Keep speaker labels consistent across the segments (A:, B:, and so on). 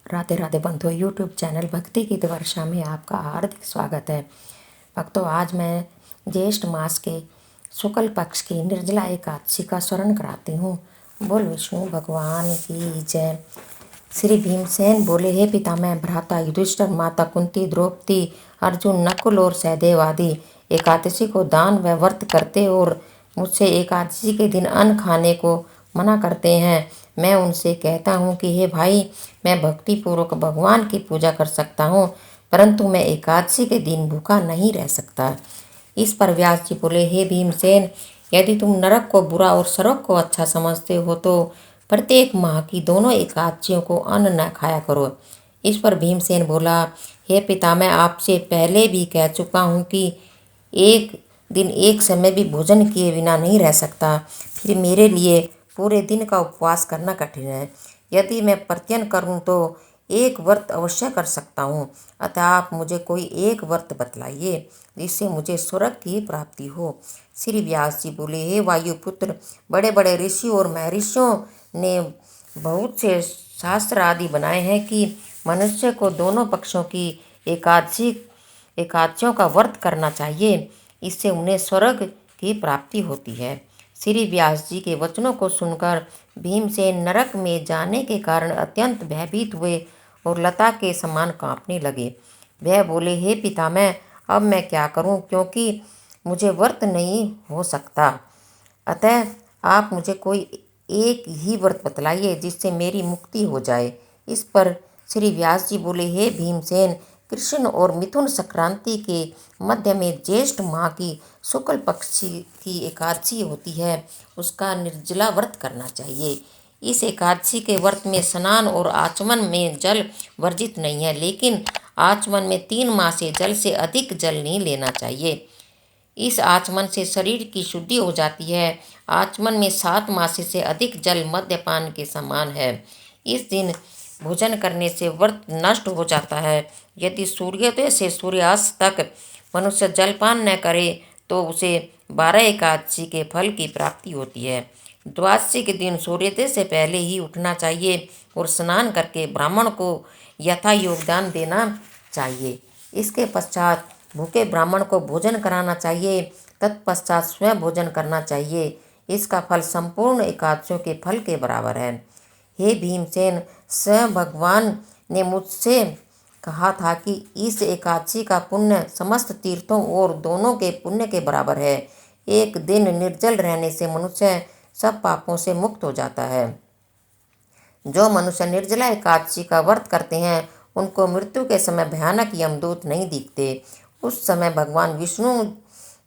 A: राधे राधे बंधुओं, YouTube channel भक्ति गीत वर्षा में आपका हार्दिक स्वागत है। भक्तों, आज मैं ज्येष्ठ मास के शुक्ल पक्ष की निर्जला एकादशी का स्मरण कराती हूँ। बोल विष्णु भगवान की जय। श्री भीमसेन बोले, हे पितामह भ्राता युधिष्ठिर, माता कुंती, द्रौपदी, अर्जुन, नकुल और सहदेव आदि एकादशी को दान व व्रत करते और मुझसे एकादशी के दिन अन्न खाने को मना करते हैं। मैं उनसे कहता हूँ कि हे भाई, मैं भक्ति पूर्वक भगवान की पूजा कर सकता हूँ, परंतु मैं एकादशी के दिन भूखा नहीं रह सकता। इस पर व्यास जी बोले, हे भीमसेन, यदि तुम नरक को बुरा और स्वर्ग को अच्छा समझते हो तो प्रत्येक माह की दोनों एकादशियों को अन्न न खाया करो। इस पर भीमसेन बोला, हे पिता, मैं आपसे पहले भी कह चुका हूँ कि एक दिन एक समय भी भोजन किए बिना नहीं रह सकता, फिर मेरे लिए पूरे दिन का उपवास करना कठिन है। यदि मैं प्रत्ययन करूं तो एक व्रत अवश्य कर सकता हूं, अतः आप मुझे कोई एक व्रत बतलाइए जिससे मुझे स्वर्ग की प्राप्ति हो। श्री व्यास जी बोले, हे वायुपुत्र, बड़े बड़े ऋषि और महर्षियों ने बहुत से शास्त्र आदि बनाए हैं कि मनुष्य को दोनों पक्षों की एकादशियों का व्रत करना चाहिए, इससे उन्हें स्वर्ग की प्राप्ति होती है। श्री व्यास जी के वचनों को सुनकर भीमसेन नरक में जाने के कारण अत्यंत भयभीत हुए और लता के समान कांपने लगे। वह बोले, हे पितामह, अब मैं क्या करूं, क्योंकि मुझे व्रत नहीं हो सकता। अतः आप मुझे कोई एक ही व्रत बतलाइए जिससे मेरी मुक्ति हो जाए। इस पर श्री व्यास जी बोले, हे भीमसेन, कृष्ण और मिथुन संक्रांति के मध्य में ज्येष्ठ माह की शुक्ल पक्ष की एकादशी होती है, उसका निर्जला व्रत करना चाहिए। इस एकादशी के व्रत में स्नान और आचमन में जल वर्जित नहीं है, लेकिन आचमन में 3 माह से जल से अधिक जल नहीं लेना चाहिए। इस आचमन से शरीर की शुद्धि हो जाती है। आचमन में 7 मासी से अधिक जल मद्यपान के समान है। इस दिन भोजन करने से व्रत नष्ट हो जाता है। यदि सूर्योदय से सूर्यास्त तक मनुष्य जलपान न करे तो उसे 12 एकादशी के फल की प्राप्ति होती है। द्वादशी के दिन सूर्योदय से पहले ही उठना चाहिए और स्नान करके ब्राह्मण को यथा योगदान देना चाहिए। इसके पश्चात भूखे ब्राह्मण को भोजन कराना चाहिए, तत्पश्चात स्वयं भोजन करना चाहिए। इसका फल संपूर्ण एकादशियों के फल के बराबर है। हे भीमसेन, स्वयं भगवान ने मुझसे कहा था कि इस एकादशी का पुण्य समस्त तीर्थों और दोनों के पुण्य के बराबर है। एक दिन निर्जल रहने से मनुष्य सब पापों से मुक्त हो जाता है। जो मनुष्य निर्जला एकादशी का व्रत करते हैं उनको मृत्यु के समय भयानक यमदूत नहीं दिखते। उस समय भगवान विष्णु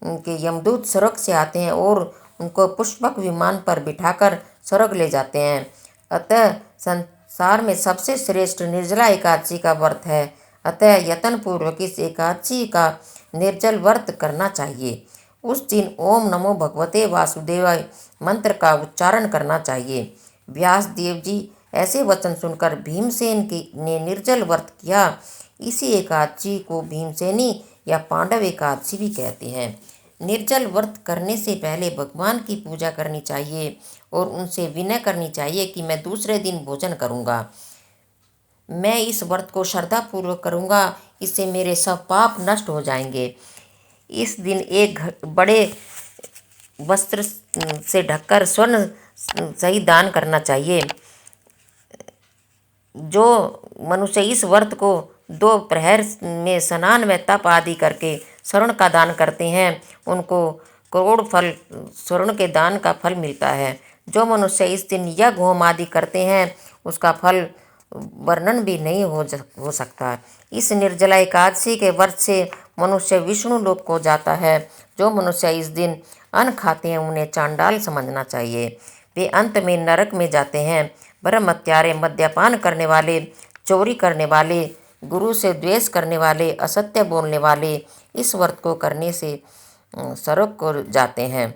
A: के यमदूत स्वर्ग से आते हैं और उनको पुष्पक विमान पर बिठाकर स्वर्ग ले जाते हैं। अतः संसार में सबसे श्रेष्ठ निर्जला एकादशी का व्रत है। अतः यत्न पूर्वक इस एकादशी का निर्जल व्रत करना चाहिए। उस दिन ओम नमो भगवते वासुदेवाय मंत्र का उच्चारण करना चाहिए। व्यास देव जी ऐसे वचन सुनकर भीमसेन ने निर्जल व्रत किया। इसी एकादशी को भीमसेनी या पांडव एकादशी भी कहते हैं। निर्जल व्रत करने से पहले भगवान की पूजा करनी चाहिए और उनसे विनय करनी चाहिए कि मैं दूसरे दिन भोजन करूंगा। मैं इस व्रत को श्रद्धापूर्वक करूंगा, इससे मेरे सब पाप नष्ट हो जाएंगे। इस दिन एक बड़े वस्त्र से ढककर स्वर्ण सही दान करना चाहिए। जो मनुष्य इस व्रत को 2 प्रहर में स्नान व तप आदि करके स्वर्ण का दान करते हैं उनको करोड़ फल स्वर्ण के दान का फल मिलता है। जो मनुष्य इस दिन यज्ञ होम आदि करते हैं उसका फल वर्णन भी नहीं हो सकता। इस निर्जला एकादशी के व्रत से मनुष्य विष्णु लोक को जाता है। जो मनुष्य इस दिन अन्न खाते हैं उन्हें चांडाल समझना चाहिए। वे अंत में नरक में जाते हैं। ब्रह्म हत्यारे, मद्यपान करने वाले, चोरी करने वाले, गुरु से द्वेष करने वाले, असत्य बोलने वाले इस व्रत को करने से स्वर्ग को जाते हैं।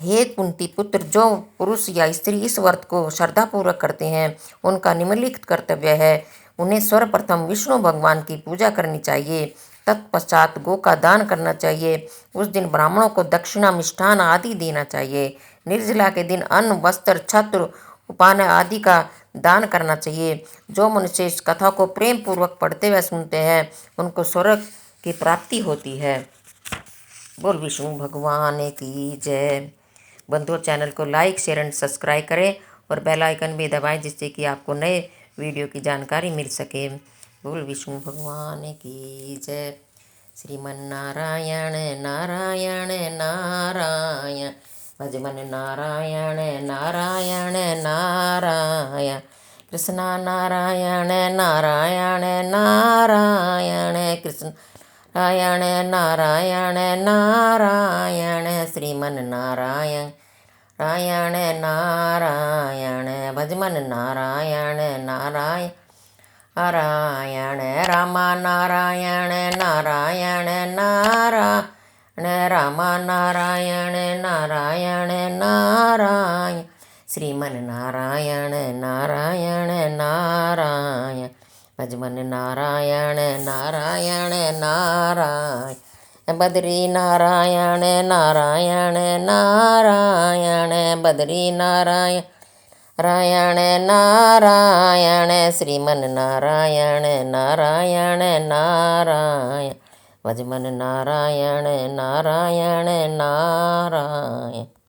A: हे कुंती पुत्र, जो पुरुष या स्त्री इस व्रत को श्रद्धापूर्वक करते हैं उनका निम्नलिखित कर्तव्य है। उन्हें सर्वप्रथम विष्णु भगवान की पूजा करनी चाहिए, तत्पश्चात गो का दान करना चाहिए। उस दिन ब्राह्मणों को दक्षिणा, मिष्ठान आदि देना चाहिए। निर्जला के दिन अन्न, वस्त्र, छत्र उपान आदि का दान करना चाहिए। जो मनुष्य इस कथा को प्रेम पूर्वक पढ़ते हुए सुनते हैं उनको स्वर्ग की प्राप्ति होती है। बोल विष्णु भगवान की जय। बंधुओं, चैनल को लाइक शेयर एंड सब्सक्राइब करें और बेल आइकन भी दबाएं जिससे कि आपको नए वीडियो की जानकारी मिल सके। बोल विष्णु भगवान की जय। श्रीमन्नारायण नारायण नारायण भजमन नारायण नारायण नारायण कृष्ण नारायण नारायण नारायण कृष्ण नारायण नारायण नारायण श्रीमन नारायण नारायण नारायण भजमन नारायण नारायण नारायण रामा नारायण नारायण नारायण रामा नारायण नारायण नारायण श्रीमन नारायण नारायण नारायण भजमन नारायण नारायण नारायण बद्री नारायण नारायण नारायण बद्री नारायण नारायण नारायण श्रीमन नारायण नारायण नारायण भजमन नारायण नारायण नारायण।